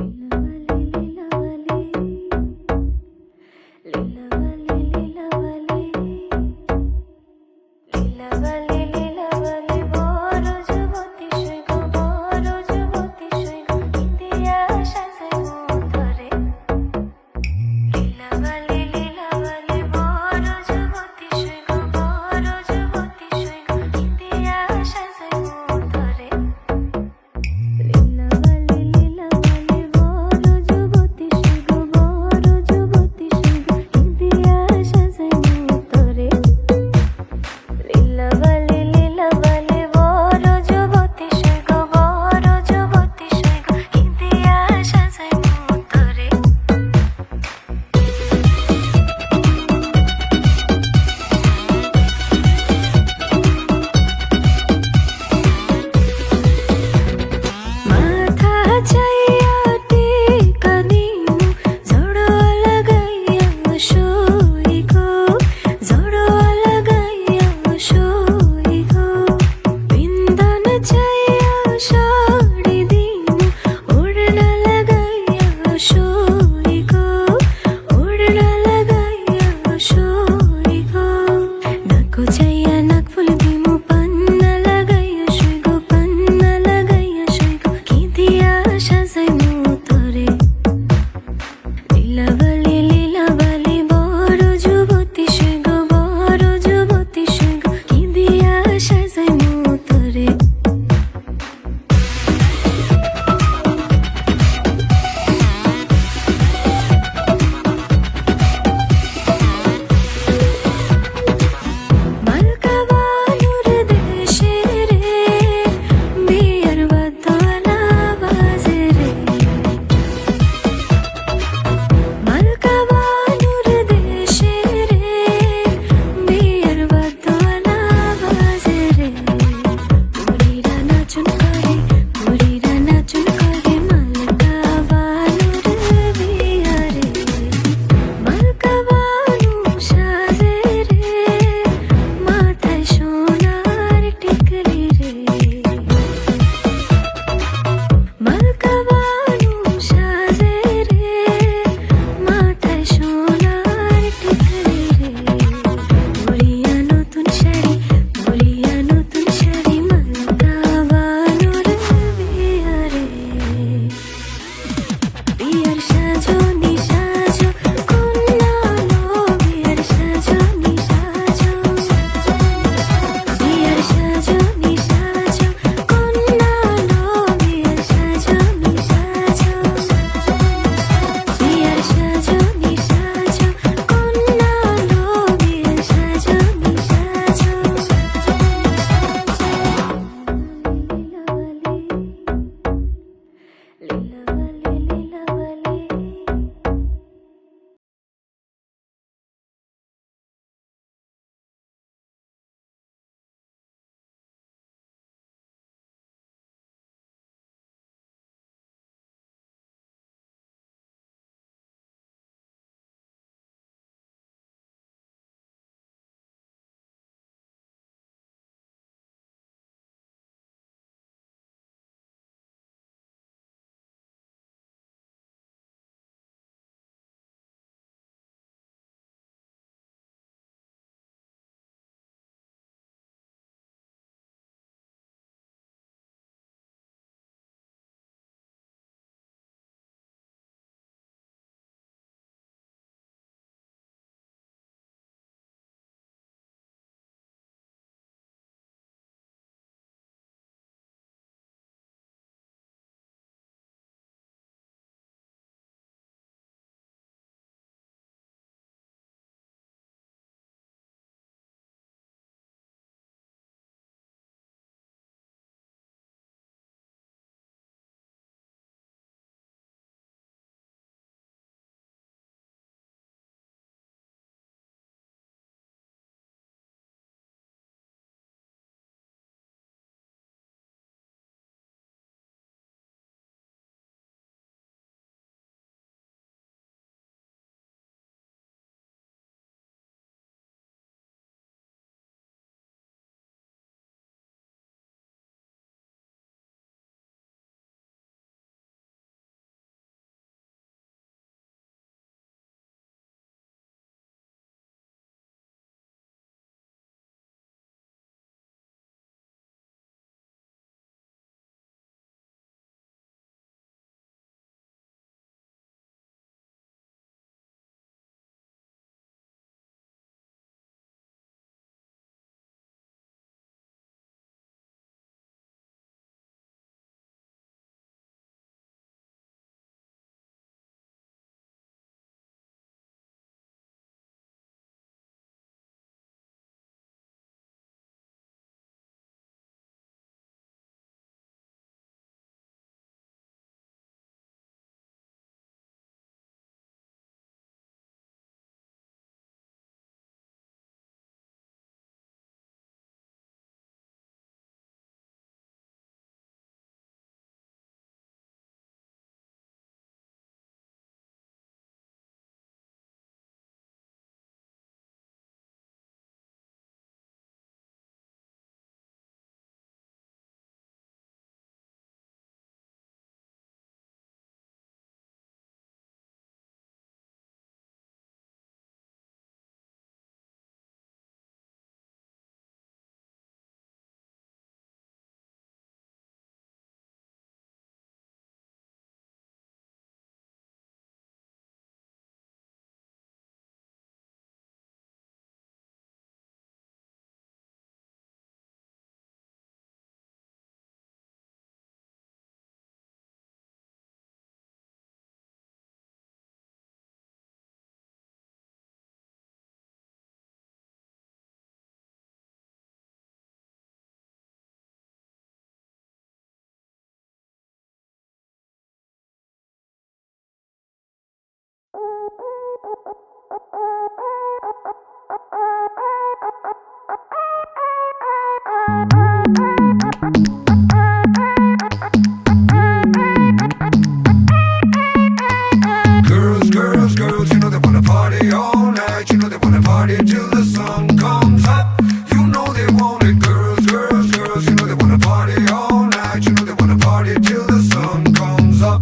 লীলাবালি লীলাবালি বড় Girls, girls, girls, you know they wanna party all night. You know they wanna party till the sun comes up. You know they want it. Girls, girls, girls, you know they wanna party all night. You know they wanna party till the sun comes up.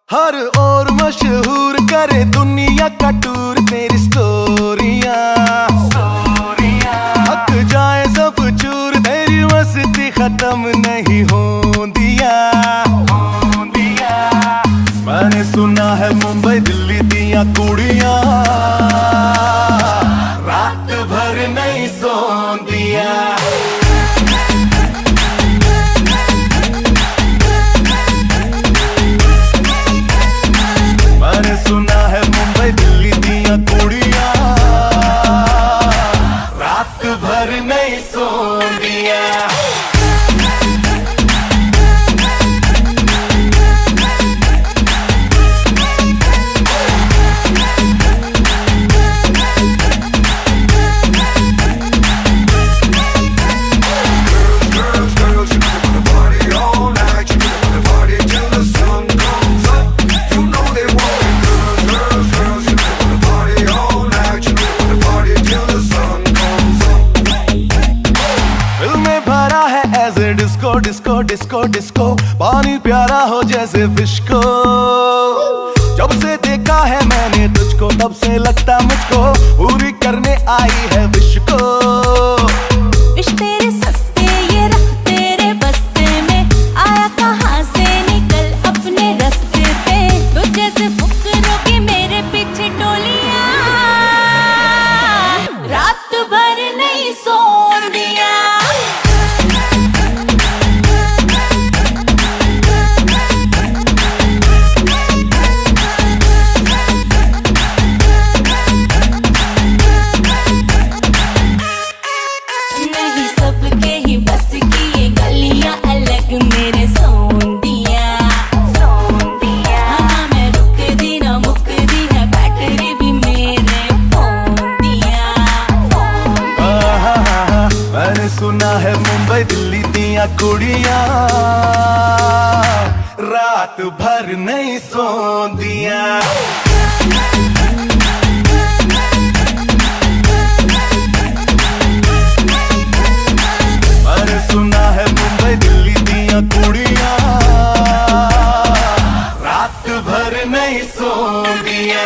हर ओर मशहूर करे दुनिया का tour तेरी स्टोरियां हक जाए सब चूर तेरी मस्ती खत्म नहीं होंदिया मैंने सुना है मुंबई दिल्ली दिया कुड़ियां रात भर नहीं सोंदिया मैंने सुना है मुंबई दिल्ली दिया कुड़ियां रात भर नहीं Sondiya disco disco disco disco पानी प्यारा हो जैसे फिश को जब से देखा है मैंने तुझको तब से लगता मुझको पूरी करने आई है विश को विश तेरे सस्ते ये रख तेरे बस्ते में आया कहाँ से निकल अपने रास्ते पे तुझ जैसे फुकरों की मेरे पीछे टोलियां रात भर नहीं सोन दिया मेरे सोन दिया हाँ मैं रुक दी ना मुक दी है बैटरी भी मेरे फोन दिया मैंने सुना है मुंबई दिल्ली दिया कुड़ियां रात भर नहीं सोंदिया मैंने सुना है मुंबई दिल्ली दिया कुड़ियां रात भर नहीं सोंदिया।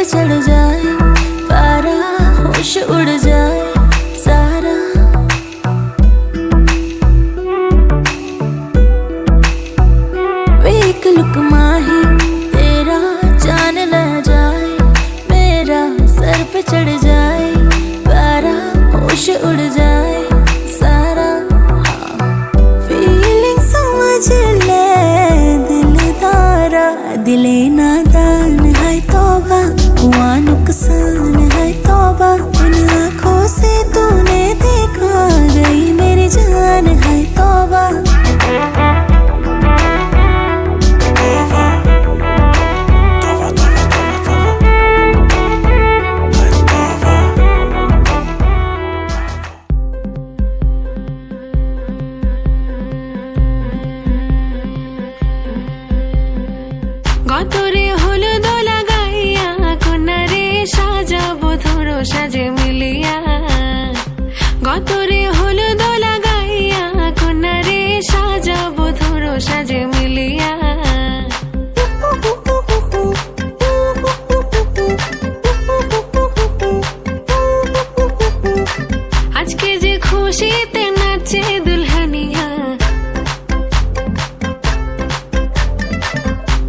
पे चढ़ जाए पारा, होश उड़ जाए सारा। वे एक लुकमा ही तेरा जान ले जाए, मेरा सर पे चढ़ जाए पारा, होश उड़ जाए सारा। फीलिंग समझ ले दिल तारा, दिले नादान है तौबा, हुआ नुकसान है तौबा। इन आँखों से तूने देखा गई मेरी जान है तौबा। গতরে হলুদ লাগাইয়া কোনারে সাজাবো ধরো সাজে মিলিয়া। গতরে হলুদ লাগাইয়া কোনারে সাজাবো ধরো সাজে মিলিয়া। আজকে যে খুশিতে নাচে দুলহানিয়া,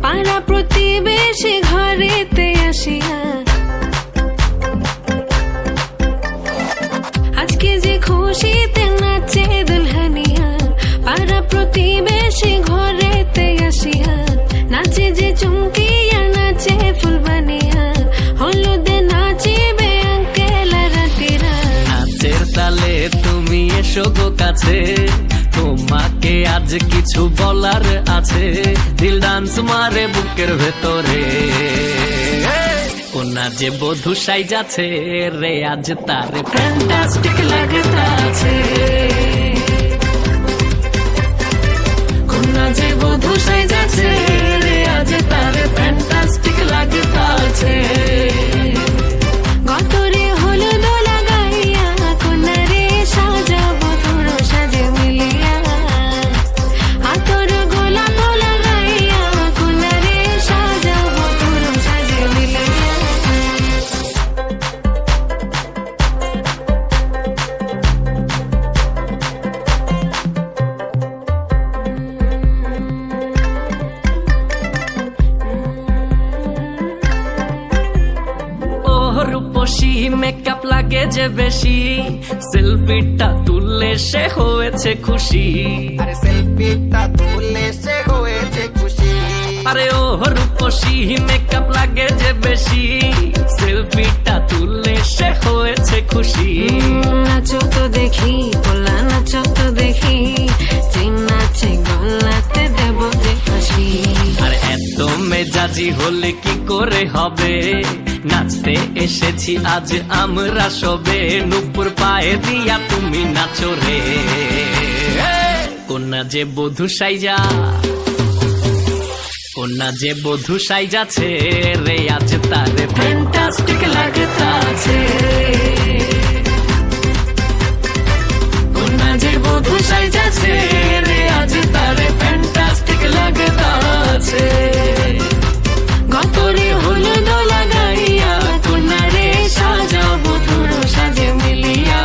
পাড়া প্রতিবেশী ঘরেতে আসিয়া। আজকে যে খুশিতে নাচে দুলহানিয়া, পাড়া প্রতিবেশী ঘরেতে আসিয়া। নাচে যে চুমকিয়া নাচে ফুলবানিয়া, হলুদে নাচিবে আঙ্কেল রাতিরা। নাচের তালে তুমি এসো গো কাছে, তোমাকে আজ কিছু বলার আছে। দিল ডান্স মারে বুকের ভেতরে, কোনা যে বধূ সাইজাছে রে আজ তারে ফ্যান্টাস্টিক লাগতাছে। কোনা যে বধূ সাইজাছে রে আজ তারে ফ্যান্টাস্টিক লাগতাছে। গতরে হলুদ লাগাইয়া কোনারে সাজাবো ধরো সাজে মিলিয়া। আতর গোলাপ লাগাইয়া কোনারে সাজাবো ধরো সাজে মিলিয়া। রূপসী মেকআপ লাগে যে বেশি, সেলফিটা তুললে সে হয়েছে খুশি। আরে সেলফিটা তুললে সে হয়েছে খুশি। আরে ও রূপসী মেকআপ লাগে যে বেশি, সেলফিটা তুললে সে হয়েছে খুশি। নাচো তো দেখি পোলা, নাচো তো দেখি, যে নাচে গলাতে দেব যে হাসি। আর এত মেজাজি হলে কি করে হবে, নাচতে এসেছি আজ আমরা সবে। নুপুর পায়ে দিয়া তুমি নাচো রে, কোনা যে বধূ সাইজা, কোনা যে বধূ সাইজাছে রে আজ তারে ফ্যান্টাস্টিক লাগতাছে। কোনা যে বধূ সাইজাছে রে আজ তারে ফ্যান্টাস্টিক লাগতাছে। গতরে হলুদ লাগাইয়া কোনারে সাজাবো ধরো সাজে মিলিয়া।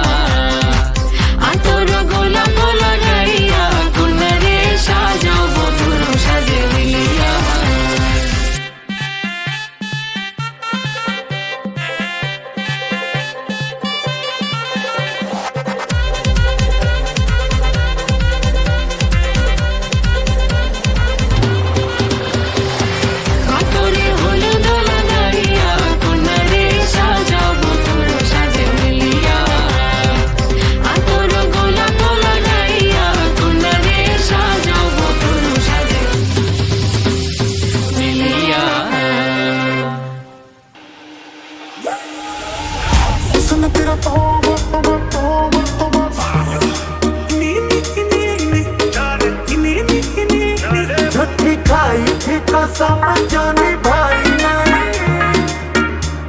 আতর গোলাপ লাগাইয়া কোনারে সাজাবো ধরো সাজে মিলিয়া। গতরে হলুদ লাগাইয়া কোনারে সাজাবো ধরো সাজে মিলিয়া। আতর গোলাপ লাগাইয়া কোনারে সাজাবো ধরো সাজে মিলিয়া। झूठी खाई थी कसम जो निभाई नहीं,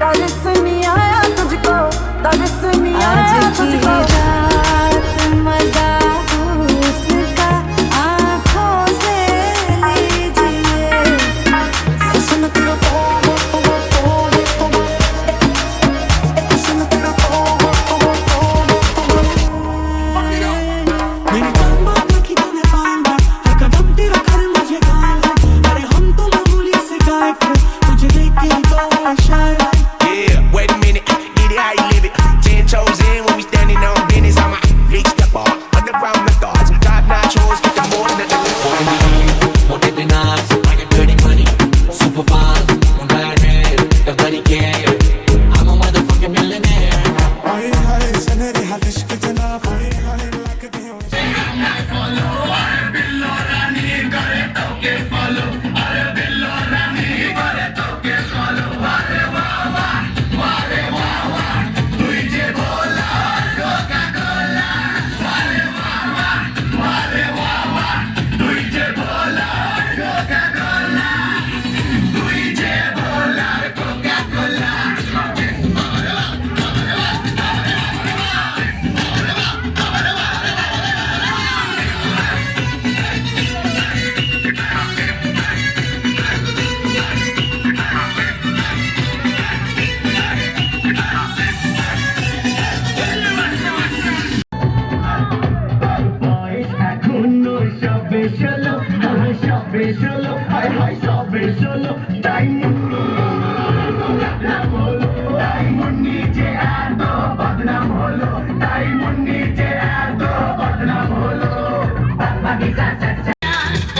तरस नहीं आया तुझको, तरस नहीं आया तुझको। रात मजा हुस्न का आँखों से लीजिए। Yeah, wait a minute, get it how you live it. 10 toes in when we standing on business. I'm a big step up, underground the thoughts. Top notch hoes, get the more than the Monte de nas, dirty money, super bars, un bad everybody care. I'm a motherfucking millionaire.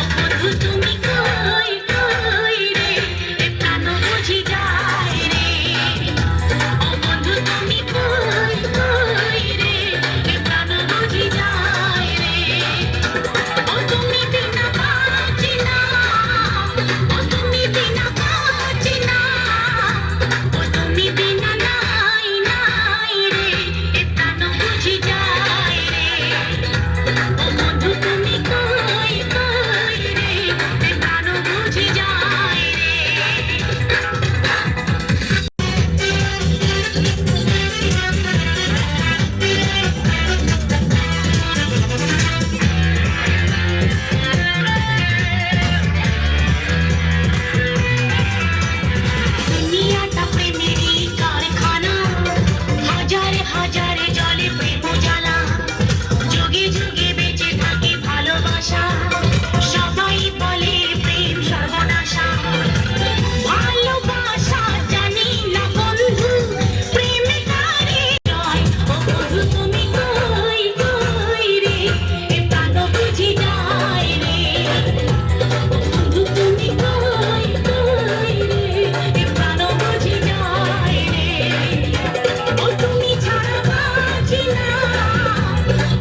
বন্ধু তুমি কই কই রে এ প্রাণ বুঝি যায় রে ও বন্ধু তুমি কই কই রে এ প্রাণ বুঝি যায় রে ও তুমি বিনা বাঁচি না ও তুমি বিনা বাঁচি না ও তুমি বিনা নাই নাই রে এ প্রাণ বুঝি যায় রে ও বন্ধু তুমি কই কই রে এ প্রাণ বুঝি যায় রে দুনিয়াটা প্রেমেরই কারখানা হাজারে হাজারে জলে প্রেম জ্বালা যুগে যুগে বেঁচে থাকে ভালোবাসা সবাই বলে প্রেম সর্বনাশা ভালোবাসা জানি না বন্ধু প্রেমে কারে জয় ও বন্ধু তুমি কই কই রে এ প্রাণ বুঝি যায় রে ও বন্ধু তুমি কই কই রে এ প্রাণ বুঝি যায় রে ও তুমি ছাড়া বাঁচি না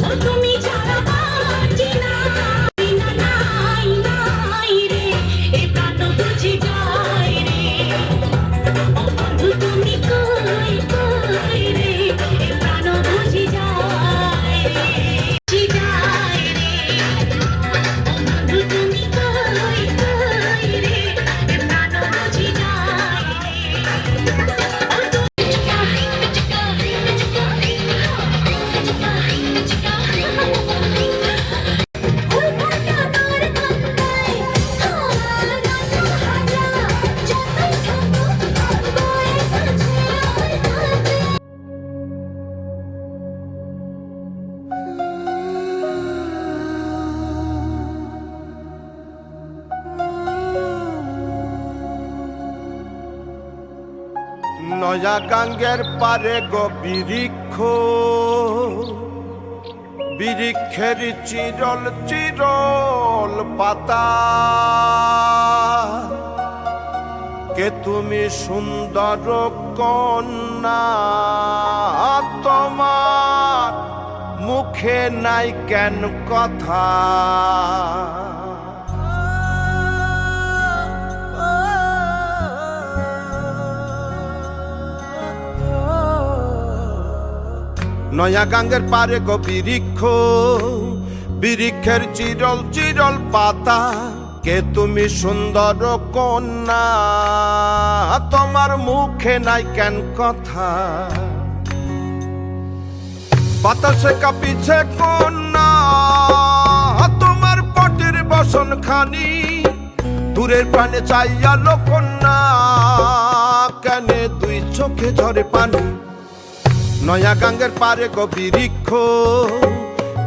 ও তুমি ছাড়া বাঁচি না বিনা নাই নাই রে এ প্রাণ বুঝি যায় রে ও বন্ধু তুমি কই কই রে এ প্রাণ বুঝি যায় রে বুঝি যায় রে ও বন্ধু তুমি কই কই রে এ প্রাণ বুঝি যায় নয়া গাঙ্গের পারে গো বিরিক্ষ বিরিক্ষের চিরল চিরল পাতা কে তুমি সুন্দর কন্যা তোমার মুখে নাই কেন কথা নয়া গাঙ্গের পারে গো বিরিক্ষ বিরিক্ষের চিরল চিরল পাতা কে তুমি সুন্দর কন্যা তোমার মুখে নাই কেন কথা বাতাসে কাঁপিছে কন্যা তোমার পটের বসন খানি দূরের প্রাণে চাইয়ালো কন্যা কেনে দুই চোখে ঝরে পানি নয়া গাঙ্গের পারে গো বিরিক্ষ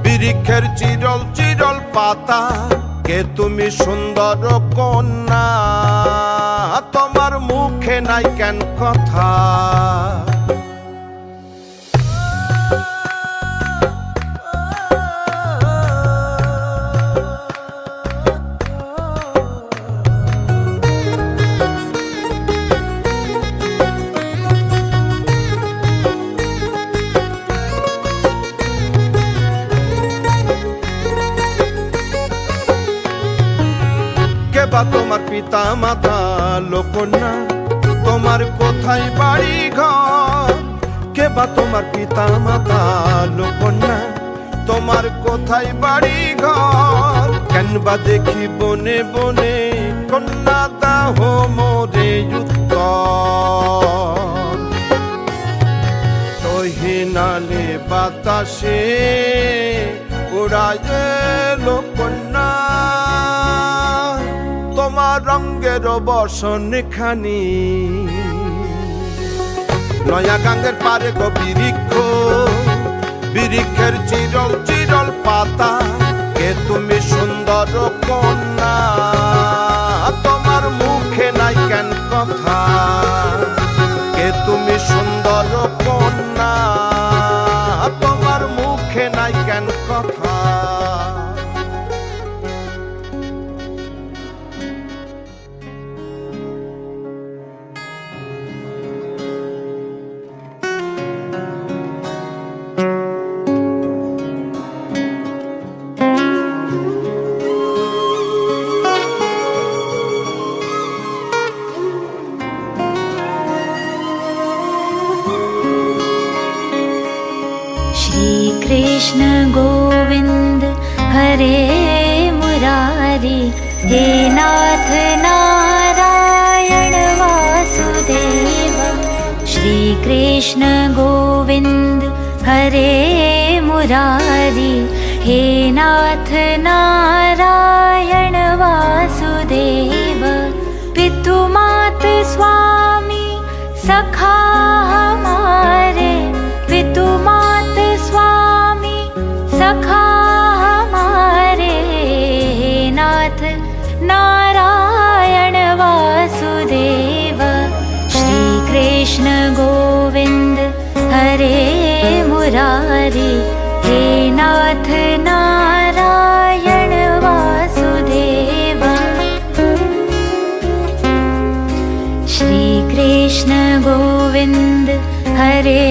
বিরিক্ষের চিরল চিরল পাতা কে তুমি সুন্দর কন্যা তোমার মুখ মুখে নাই কেন কথা? কে বা তোমার পিতা মাতা লোকনা, তোমার কোথায় বাড়ি ঘর? কে বা তোমার পিতা মাতা লোকনা, তোমার কোথায় বাড়ি ঘর? কেন বা দেখি বনে বনে কন্যা দাহ মোরে উত্তর। তহিনালে বাতাসে উড়ায় লোকনা, তোমার রঙের বসন খানি। নয়া গাঙ্গের পারে গো বৃক্ষ, বৃক্ষের চিরল চিরল পাতা। কে তুমি সুন্দর কন্যা, তোমার মুখে নাই কেন কথা? কে তুমি সুন্দর কন্যা, তোমার মুখে নাই কেন কথা? कृष्ण गोविंद हरे मुरारी, हे नाथ नारायण वासुदेव। श्री कृष्ण गोविंद हरे मुरारी, हे नाथ नारायण वासुदेव। पितु मात स्वामी सखा हमारे, पितु मात स्वामी सखा हमारे। नाथ नारायण वासुदेव। श्री कृष्ण गोविंद हरे मुरारी, हे नाथ नारायण वासुदेव। श्री कृष्ण गोविंद हरे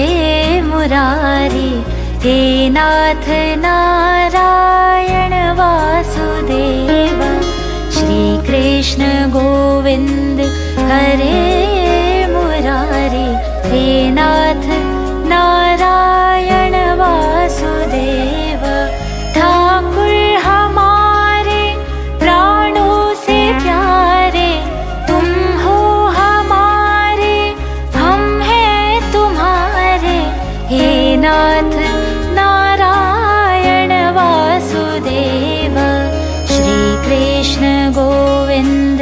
मुरारी, हे नाथ नारायण वासुदेव। श्री कृष्ण गोविंद हरे मुरारी, हे नाथ नारायण वासुदेव। ठाकुर हमारे प्राणों से प्यारे, तुम हो हमारे, हम हैं तुम्हारे। हे नाथ नारायण वासुदेव। श्री कृष्ण गोविंद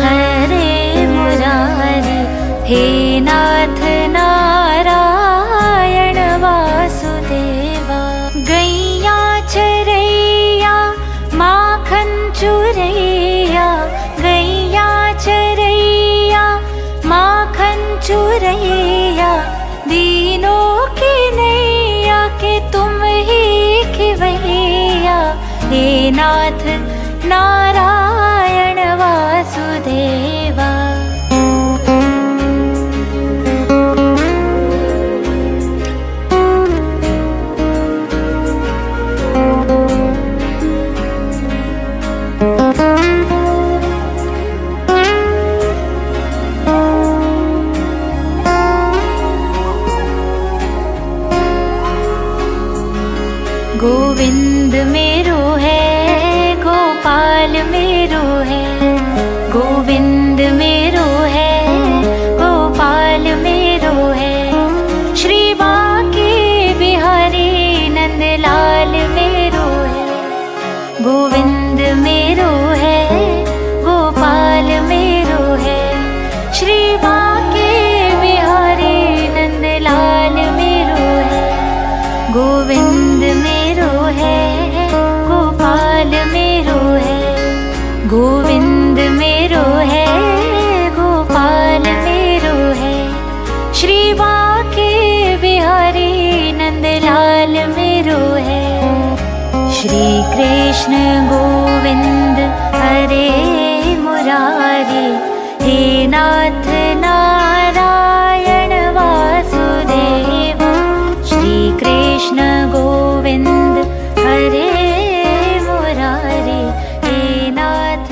हरे मुरारी, हे नाथ नारायण वासुदेव। गैया चरैया माखन चुरैया, गैया चरैया माखन चुरैया। दीनों की नैया के तुम ही खिवैया। हे नाथ नारायण वासुदेवा। गोविंद मेरो है, गोपाल मेरो है। गोविंद मेरो है, गोपाल मेरो है। श्री बांके बिहारी नंदलाल मेरो है। गोविंद मेरो है, गोपाल मेरो है। श्री बांके बिहारी नंदलाल मेरो है। गोविंद मेरो है, गोपाल मेरो है। गोविंद मेरो है, गोपाल मेरो श्री कृष्ण गोविंद हरे मुरारी, हे नाथ नारायण वासुदेव। श्री कृष्ण गोविंद हरे मुरारी, हे नाथ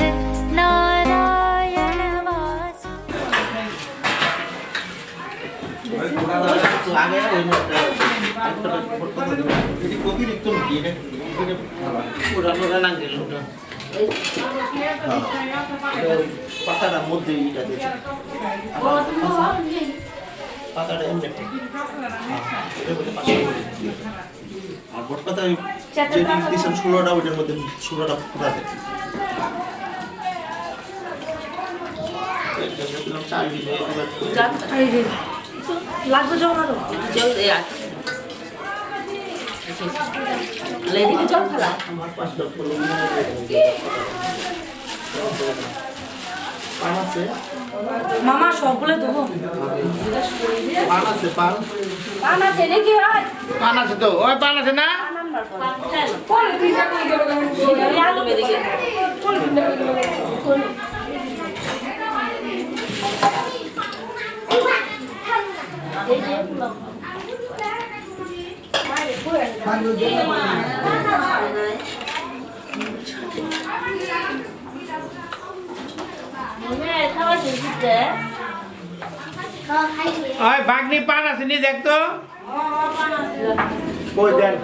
नारायण वासुदेव। পাতাটার মধ্যে এটা দিয়েছে পাতাটা এমনি আর ভোট পাতা যে দিয়েছেন 16টা ওইটার মধ্যে 16টা ফুটাতে লাগবে জল আরো জল দে আর লেদিকে জল ফেলা আমার পাঁচটা ফুল পান আছে মামা সবগুলো দেবো পান আছে পান পান আছে নাকি ভাই পান আছে তো ওই পান আছে না কোন তুই যা কই গেল আলু বেরিয়ে কোন কোন ওই ভাগ্নি পান আছে নি দেখ তো কই দেন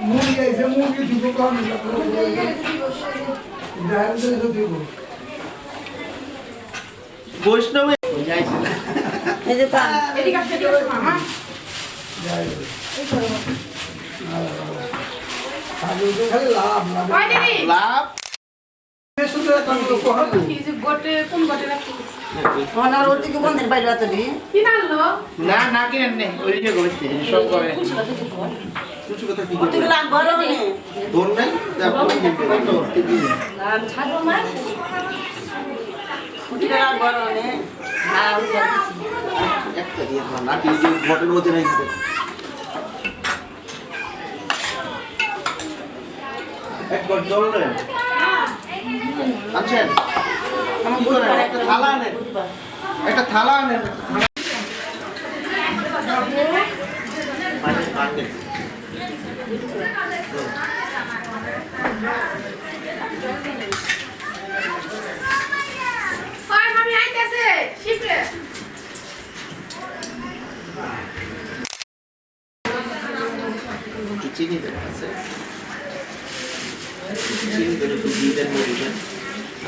মুরগি এসে মুরগি দিব কম দিব বৈষ্ণব এই যে পান এদিকে আসতে দিও মামা খালি লাভ লাভ ওনার ওদিকে বন্ধের বাইরে আছে দি না না কিনেন নেই ওই যে করছে সব করে কিছু কথা কি ওদিকে লাগবে না দোন নাই তারপর নাম ছাড়ো মা ওদিকে লাগবে না হ্যাঁ ওই একটা দিয়ে না কি যে ভোটের মধ্যে নাই একবার জল নেন আচ্ছা আমার বলে একটা থালা আনেন একটা থালা আনেন চিনি দেবেন আছে চিনি দেবেন একটু দিয়ে দেন নিয়ে দেবেন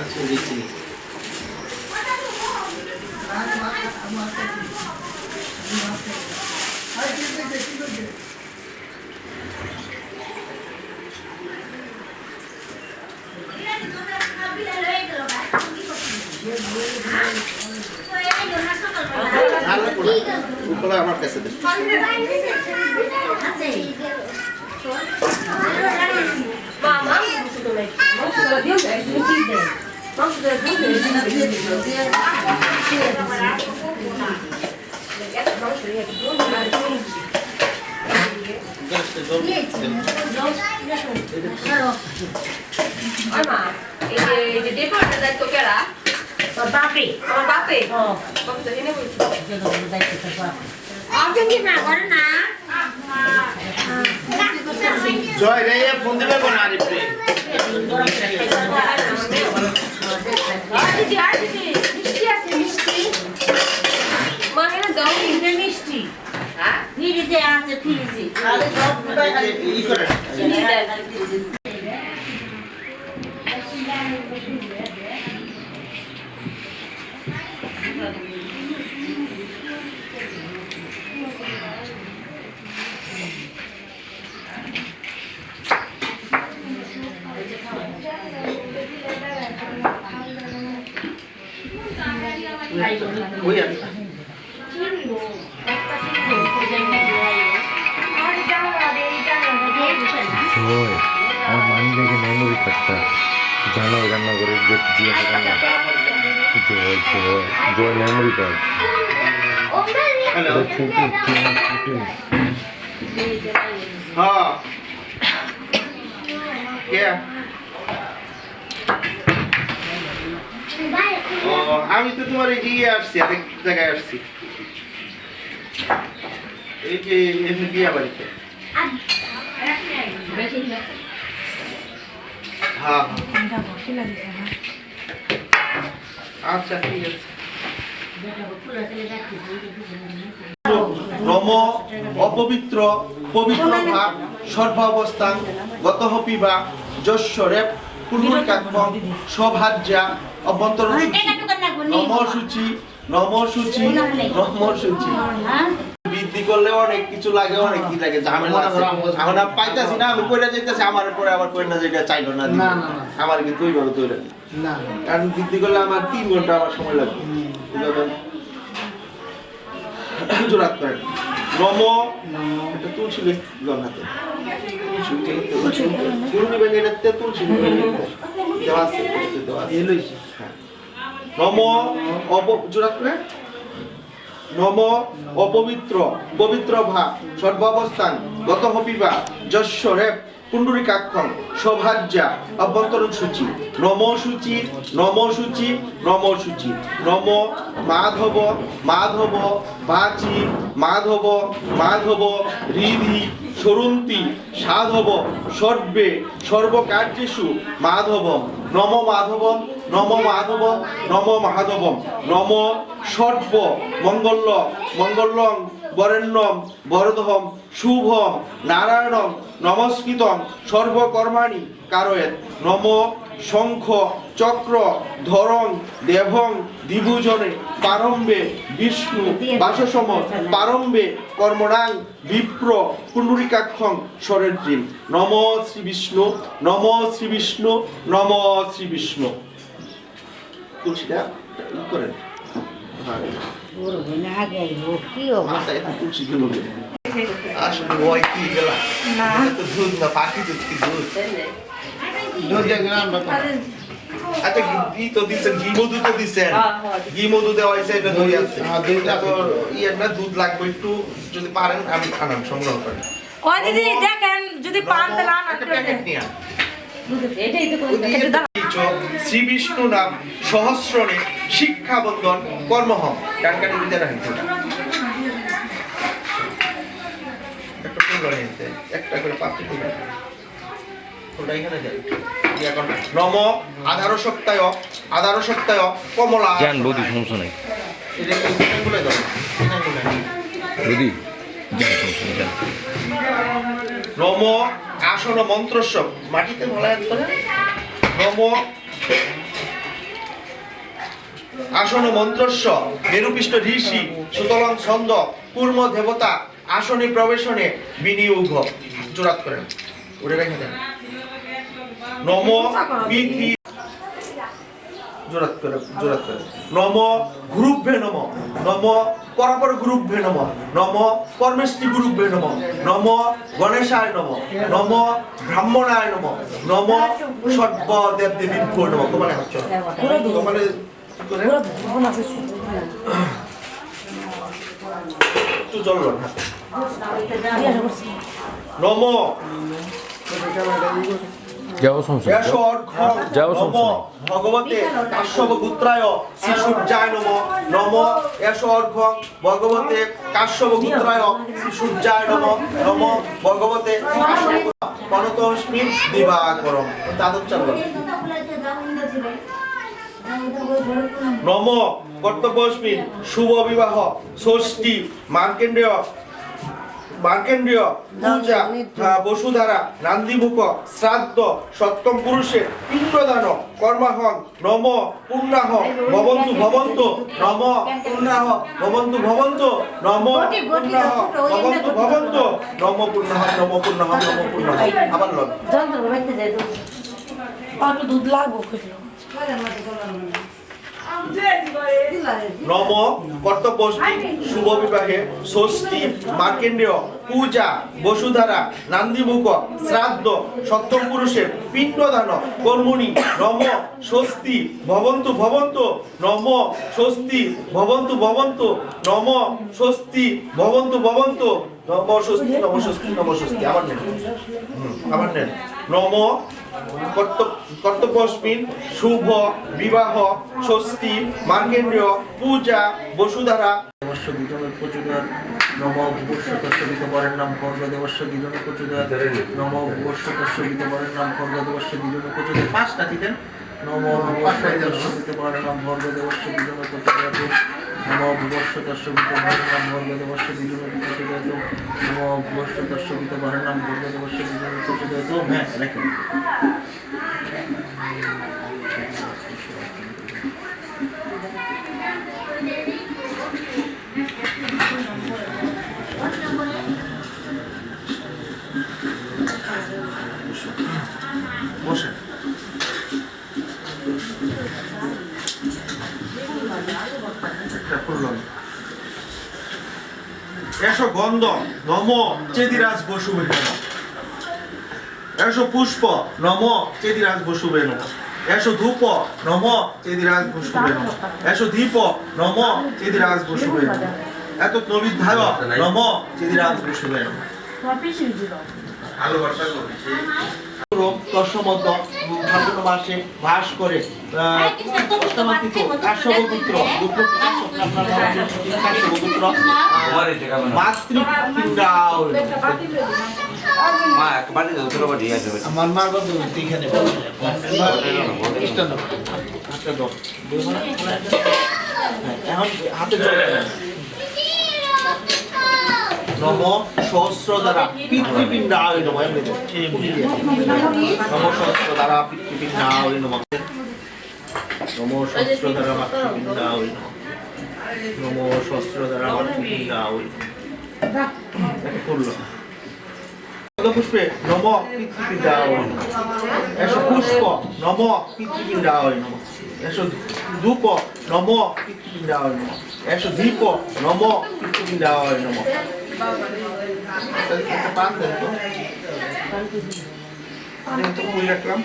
আচ্ছা এই চিনি উপরে আমার কাছে দেন মামা শুধু নাই শুধু দিও শুধু দিও বাপে আমার বাপে বাপে তো এনে বলছি আগে কি না করে না জয় রে ফোন দিবে কোন আরিফে মিষ্টি আছে মিষ্টি মানে দাও নিতে মিষ্টি হ্যাঁ নিতে আছে ফ্রিজে তাহলে সব ই করে ওই আছে আমার মানি ব্যাগে মেমোরি কার্ডটা জানো রান্না করে জিজ্ঞাসা করলাম Joy memory card. Hello That's interesting. হ্যাঁ কে ও আমি তো তোমার এই যে আসছি আরেক জায়গায় আসছি এই যে এমনি বিয়া বাড়িতে হ্যাঁ আচ্ছা ঠিক আছে নম অপবিত্র পবিত্র ভাব সর্বাবস্থান গতঃ পিবা যশ্বরেব পুণ্যকাক্ষম সভাজ্যা অভ্যন্তরণ নম সূচি নম সূচি নম সূচি বৃদ্ধি করলে অনেক কিছু লাগে অনেক কি লাগে ঝামেলা আছে এখন আমি পাইতাছি না আমি কইরা যাইতাছি আমার পরে আবার কইনা যেটা চাইলো না আমার কিন্তু ওইভাবে তৈরি না কারণ বৃদ্ধি করলে আমার 3 ঘন্টা আমার সময় লাগবে জোরাত করেন নম এটা তুলসী গণাতে পুরনি বেগেটাতে তুলসী দেওয়া আছে দেওয়া আছে নম জোরাত করে নম অপবিত্র পবিত্র ভাব সর্বাবস্থান গতঃ পিবা যশ্বরেব পুণ্ডরীকাক্ষম সভাজ্যা অভ্যন্তরণ সূচি নম সূচি নম সূচি নম সূচি নম মাধব মাধব বাচি মাধব মাধব হৃদি সরন্তি সাধব সর্বে সর্বকার্যেষু মাধবম নম মাধবম নম মাধবম নম মাধবম নম সর্ব মঙ্গল মঙ্গলং বরেণ্যম বরদহম শুভম নারায়ণম নমস্কৃতম সর্বকর্মাণি কারয়েত নম শঙ্খ চক্র ধরং দেভং দ্বিভুজনে পারম্বে বিষ্ণু বাসসম পারম্বে কর্মণাং বিপ্র পুণ্ডরীকাক্ষং স্বরেদ্রিম নম শ্রী বিষ্ণু নম শ্রী বিষ্ণু নম শ্রী বিষ্ণু তুলসীটা করেন তুলসী দিল আসলে ওই কি গেলা না তো দুধ না পাখি দুধ কি দুধ দুধ গেলাম বাবা আচ্ছা ঘি তো দিছেন ঘি মধু তো দিছেন ঘি মধু দেওয়া হয়েছে এটা দই আছে দুধটা তো ইয়ে না দুধ লাগবে একটু যদি পারেন আমি আনাম সংগ্রহ করেন ও দিদি দেখেন যদি পান তাহলে আন একটা প্যাকেট নিয়ে এটাই তো শ্রী বিষ্ণু নাম সহস্রণে শিক্ষা বন্ধন কর্মহম ডানকাটি দিতে রাখেন একটা ফুল নিতে একটা করে পাত্রে ফুল ওটা এখানে দেন এখন নম আধার সপ্তায় কমলা জান বৌদি সমস্যা নাই এটা বলে দাও বৌদি জান সমস্যা নাই জান নম আসন মন্ত্রস্ব মাটিতে বলা একদম নম আসন মন্ত্রস্ব মেরুপৃষ্ঠ ঋষি সুতলং ছন্দ কূর্ম দেবতা আসনে প্রবেশনে বিনিয়োগ জোরাত করেন ওরে রেখে দেন নম বিধি জোরাত করে নম গুরুভ্যে নম নম পরপর গুরুভ্যে নম নম পরমেষ্টি গুরুভ্যে নম নম গণেশায় নম নম ব্রাহ্মণায় নম নম সর্বদেব দেবীভ্যো নম কপালে হাত চলো কপালে একটু জল না নম যাও সমস্যা যাও সমস্যা ভগবতে কাশ্যপ পুত্রায় শ্রী সূর্যায় নম নম এষ অর্ঘ্যং ভগবতে কাশ্যপ পুত্রায় শ্রী সূর্যায় নম নম ভগবতে কাশ্যপ পনতস্মিন দিবাকরম তাদের চালু নম কর্তব্যস্মিন শুভ বিবাহ ষষ্ঠী মার্কেন্ডীয় পূজা বসুধারা নান্দিমুখ শ্রাদ্ধ সপ্তম পুরুষের পিণ্ডদান কর্মাহং নম পূর্ণাহ ভবন্তু নম পূর্ণাহ ভবন্তু নম পূর্ণাহ ভবন্তু নম পূর্ণাহ আবার লন দুধ লাগবো নম কর্তব্যষ্টি শুভ বিবাহে ষষ্ঠী মার্কেন্ডেয় পূজা বসুধারা নান্দিমুখ শ্রাদ্ধ সপ্তম পুরুষের পিণ্ডদান কর্মণি নম ষষ্ঠী ভবন্তু ভবন্তু নম ষষ্ঠী ভবন্তু ভবন্তু নম ষষ্ঠী ভবন্তু ভবন্তু নম ষষ্ঠী নম ষষ্ঠী নম ষষ্ঠী আবার নেন নম কর্তব্যস্মিন শুভ বিবাহ ষষ্ঠী মার্কেন্ডেয় পূজা বসুধারা দেবস্য গীতনের প্রচুর নম ভূবস্য বরের নাম খর্গ দেবস্য গীতনের প্রচুর নম ভূবস্য গীত বরের নাম খর্গ দেবস্য গীতনের প্রচুর পাঁচটা দিতেন নম ভূবস্য বরের নাম খর্গ দেবস্য গীতনের প্রচুর নম ভূবস্য গীত বরের নাম খর্গ দেবস্য গীতনের প্রচুর নম ভূবস্য গীত বরের নাম খর্গ দেবস্য গীতনের প্রচুর হ্যাঁ রেখে বসে এসো গন্ধ নম চেদিরাজ বসুবে নম এসো পুষ্প নম চেদিরাজ বসুবে নম এসো ধূপ নম চেদিরাজ বসুবে নম এসো দীপ নম চেদিরাজ বসুবে নম এত নবিধায় নম চেদিরাজ বসুবে নম ভালোবাসা দশমত ফাল্গুন মাসে বাস করে অষ্টমাতীত কাশ্যপপুত্র কাশ্যপপুত্র মাতৃপিণ্ডাও আমার মার বন্ধু এখানে এখন হাতে নম সহস্র দ্বারা পিতৃপিণ্ডায় নম নম সহস্র দ্বারা পিতৃপিণ্ডায় নম নম সহস্র দ্বারা মাতৃপিণ্ডায় নম সহস্র দ্বারা মাতৃপিণ্ডায় করলো পুষ্পে নম পিতৃপিণ্ডায় এসো পুষ্প নম পিতৃপিণ্ডায় নম এসো ধূপ নম পিতৃপিণ্ডায় নম এসো দীপ নম পিতৃপিণ্ডায় নম পান দেন তো ফুল রাখলাম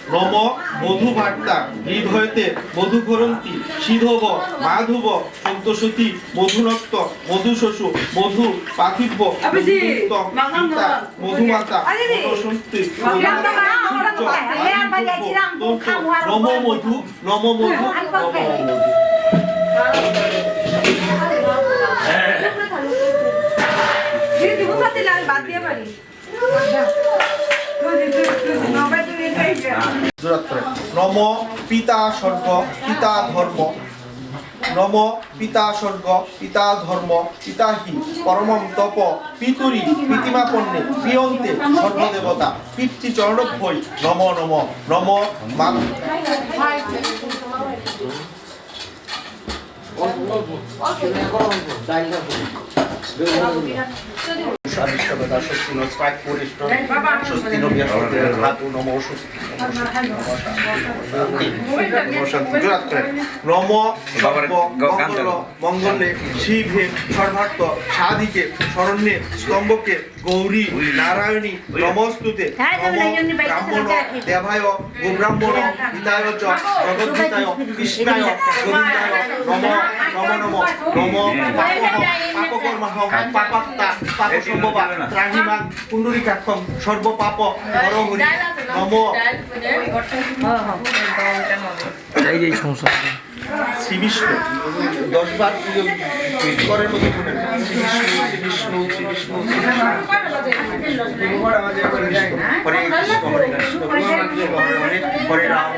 নম মধু বার্তা হৃদ হইতে মধু ঘরন্তি সিধব মাধব সন্তোষতী মধুনক্ত মধু শশু মধু পাথিব্য মধুমাতা মধুসন্তি নম মধু নম মধু নম মধু নম পিতা স্বর্গ পিতা ধর্ম নম পিতা স্বর্গ পিতা ধর্ম পিতাহি পরমম তপ পিতুরি প্রীতিমাপন্নে প্রিয়ন্তে সর্বদেবতা পিতৃচরণভ্যই নম নম নম মঙ্গলে শিবে সর্বার্থ সাধিকে শরণ্যে স্তম্ভকে গৌরী নারায়ণী নমস্তুতে ব্রাহ্মণ দেবায় গোব্রাহ্মণ হিতায় চ জগদ্ধিতায় কৃষ্ণায় গোবিন্দায় নম নম নম নম পাপকর্মহ পাপাত্তা পাপসম্ভবা ত্রাহিমাং পুণ্ডরীকাক্ষং সর্বপাপ হরহরি নম এই সমস্যা শ্রী বিষ্ণু 10 বার করার মতো শুনেন শ্রী বিষ্ণু শ্রী বিষ্ণু শ্রী বিষ্ণু হরে কৃষ্ণ হরে কৃষ্ণ হরে রাম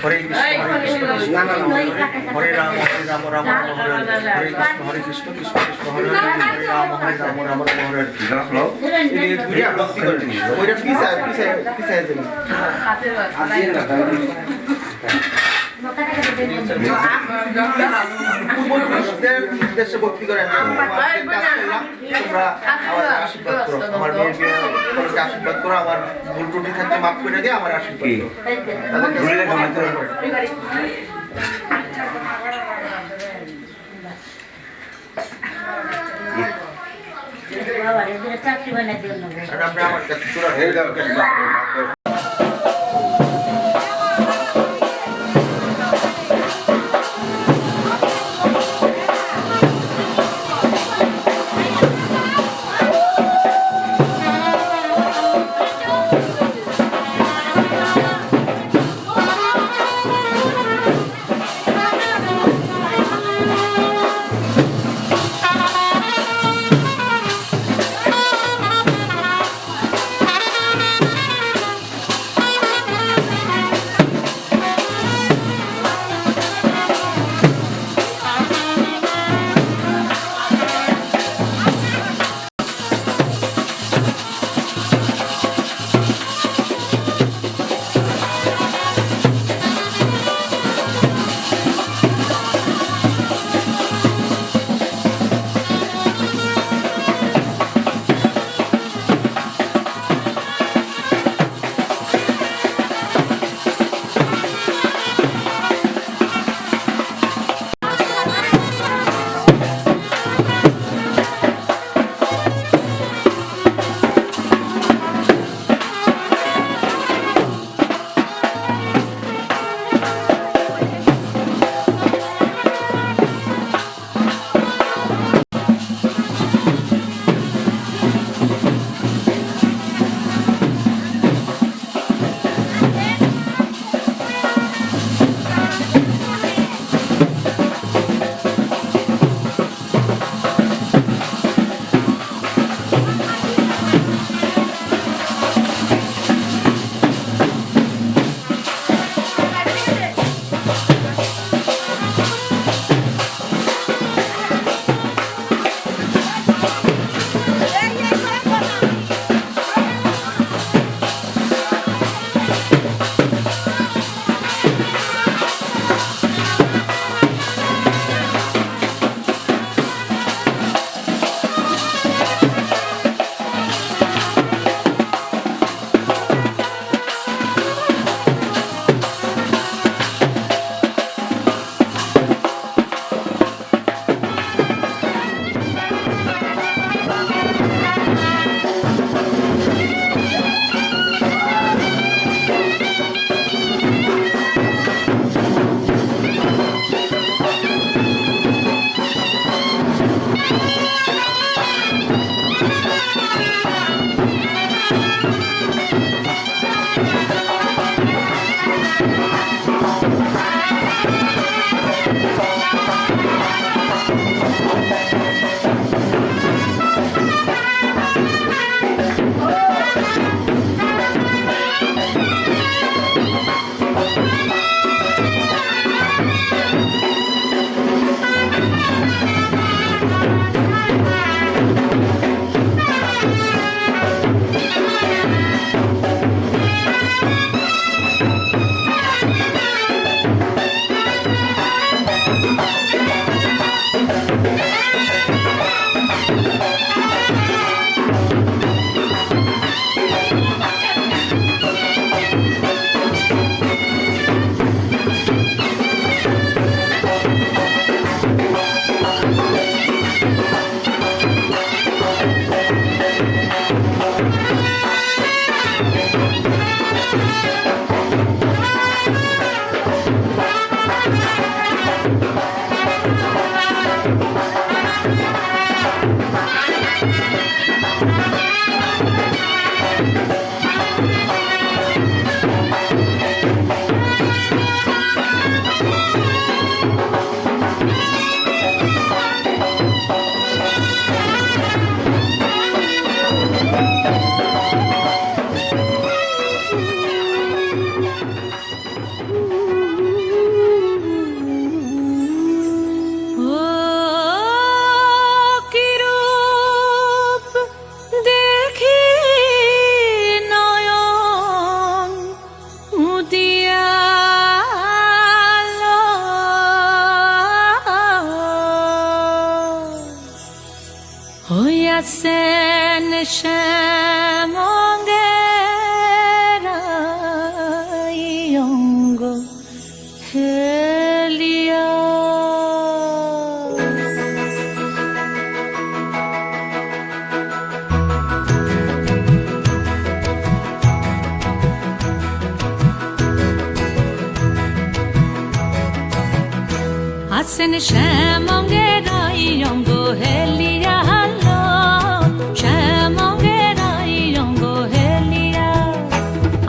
হরে কৃষ্ণ হরে রাম রাম হরে কৃষ্ণ কৃষ্ণ কৃষ্ণ হরে রাম রাম হরে এই দুইটা ভক্তি করে ওইটা পিছায় দেবেন দেশে ভক্তি করেন তোমরা আশীর্বাদ করো আমার মেয়ের সকলকে আশীর্বাদ করো, আমার ভুল ত্রুটি থাকলে মাফ করে দিয়ে আমার আশীর্বাদ করো। বাবা এদের চাকরি বানাই দিও না আর আমরা আমার কাছে তোরা হয়ে যাও হইয়াছেন শ্যামঙ্গের অঙ্গ হেলিয়া। আছেন শ্যামঙ্গের অঙ্গ হেলিয়া, শ্যামঙ্গের অঙ্গ হেলিয়া।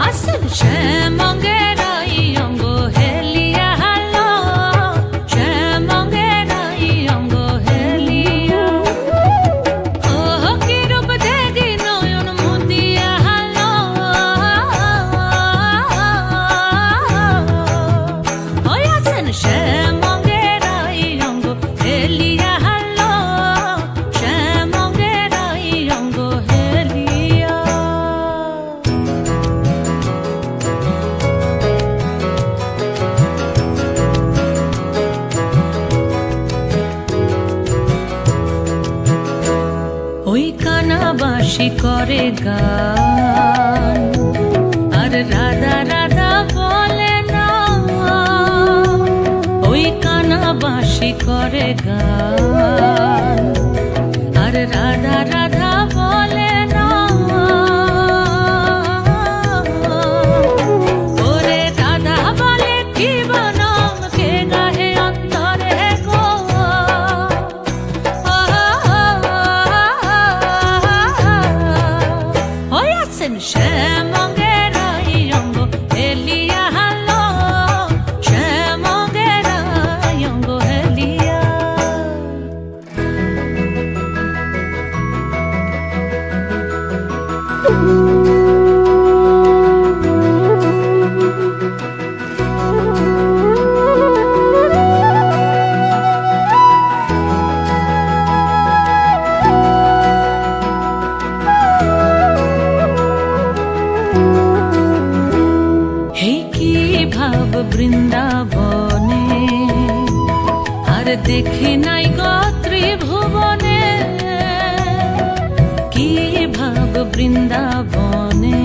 আছেন শ্যামঙ্গের অঙ্গ হেলিয়া, শ্যামঙ্গের অঙ্গ হেলিয়া। ও কি রূপ দেখি নয়ন মুদিয়া, হইয়াছেন শ্যামঙ্গের অঙ্গ হেলিয়া, শ্যামঙ্গের অঙ্গ হেলিয়া। ওই কানাবাসী করে গান, আর রাধা রাধা বলে না। ওই কানাবাসী করে গান, আর রাধা রাধা বলে না। ওরে রাধা বলে কি বনম কে গাহে অন্তরে গো। হইয়াছেন শ্যামঙ্গের অঙ্গ হেলিয়া, শ্যামঙ্গের অঙ্গ হেলিয়া। হে কি ভাব বৃন্দাবনে, আর দেখি নাই গো ত্রিভুবনে। কি ভাব বৃন্দাবনে,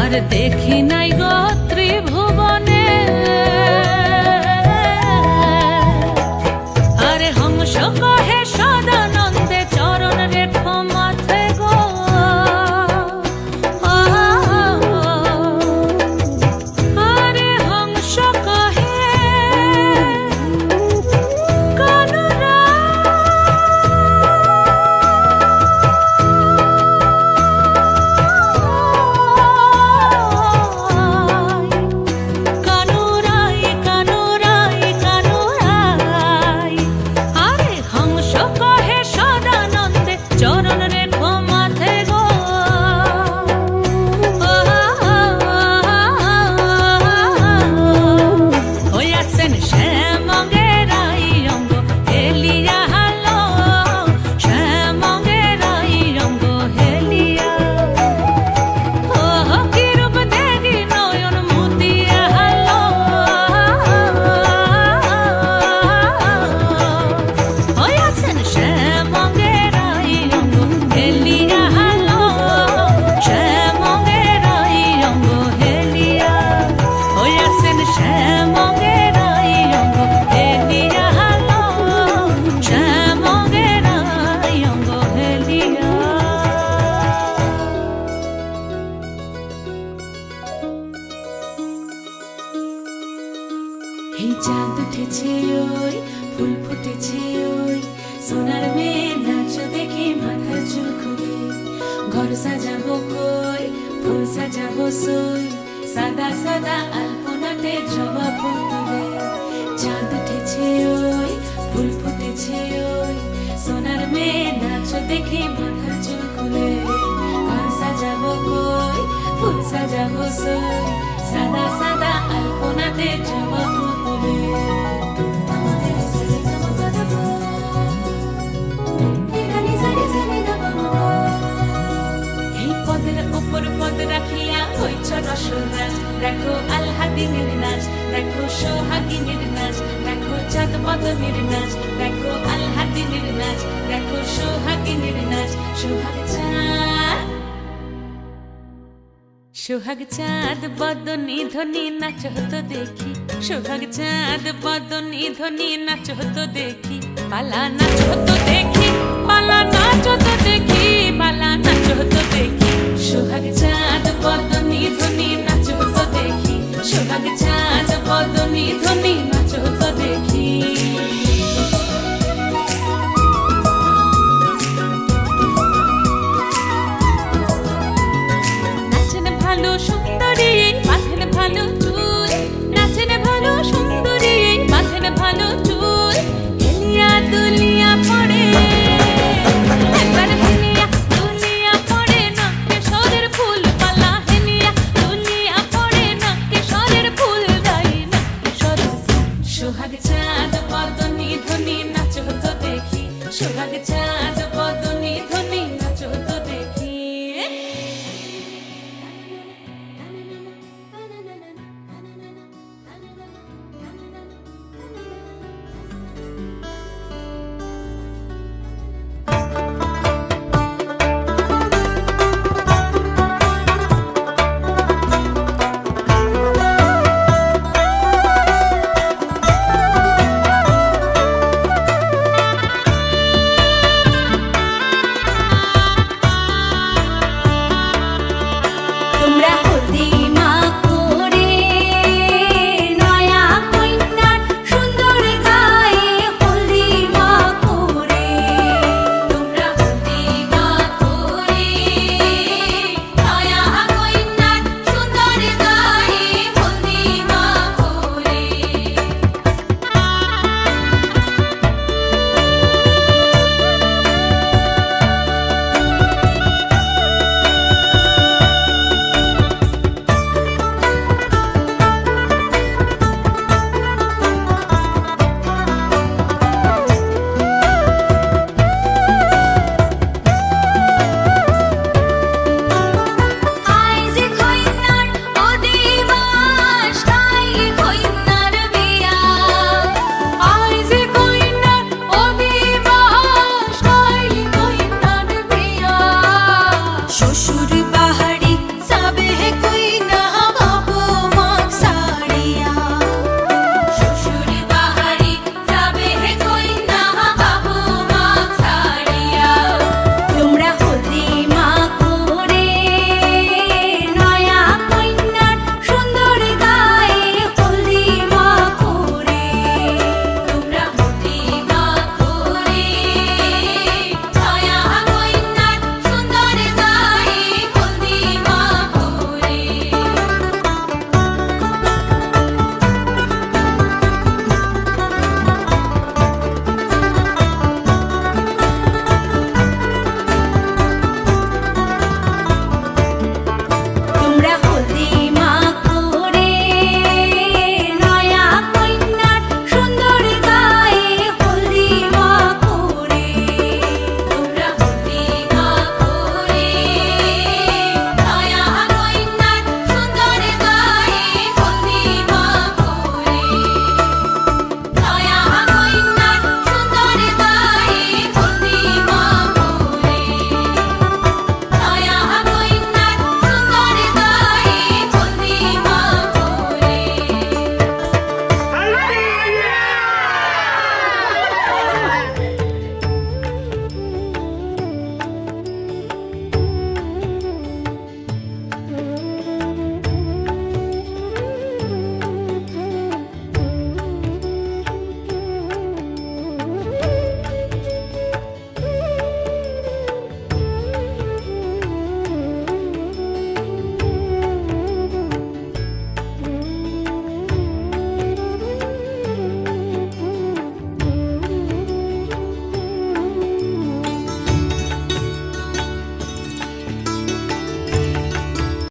আর দেখি নাই গো ত্রিভুবনে। আরে হংস কহে সদানন্দে চরণ রেখো মাথে গো। আরে হংস কহে কানুরা, কানুরাই কানুরাই কানুরাই। আরে হংস কহে সদানন্দে চরণ রেখো মাথে গো। হইয়াছেন শ্যামঙ্গের অঙ্গ হেলিয়া, শ্যামঙ্গের অঙ্গ হেলিয়া। ও কি রূপ দেখি নয়ন মুদিয়া, হইয়াছেন শ্যামঙ্গের অঙ্গ হেলিয়া, শ্যামঙ্গের অঙ্গ হেলিয়া। হইয়াছেন শ্যামঙ্গের অঙ্গ হেলিয়া, শ্যামঙ্গের অঙ্গ হেলিয়া। এই চাঁদ উঠেছে ওই, ফুল ফুটেছে ওই, সোনার মেয়ে নাচ দেখি মাথার চুল খুলে। ঘর সাজাবো কই, ফুল সাজাবো সই, সাদা সাদা আলপনাতে জবা ফুল তুলে। চাঁদ উঠেছে ওই, ফুল ফুটেছে ওই, সোনার মেয়ে নাচ দেখি মাথার চুল খুলে। ঘর সাজাবো কই, ফুল সাজাবো সই, সাদা সাদা আলপনাতে জবা ফুল তুলে। এই পদের উপর পদ রাখিয়া হইছ রসরাজ। দেখো আলহাদিনের নাচ, দেখো সোহাগিনীর নাচ, দেখো চাঁদ বদনের নাচ, দেখো আলহাদি সোহাগিনীর নাচ দেখো সোহাগিনীর নাচ সোহাগ চাঁদ সোহাগ চাঁদ বদনি ধ্বনি নাচ হতো দেখি সোহাগ চাঁদ বদনি ধ্বনি নাচ হতো দেখি পালা নাচ হতো দেখি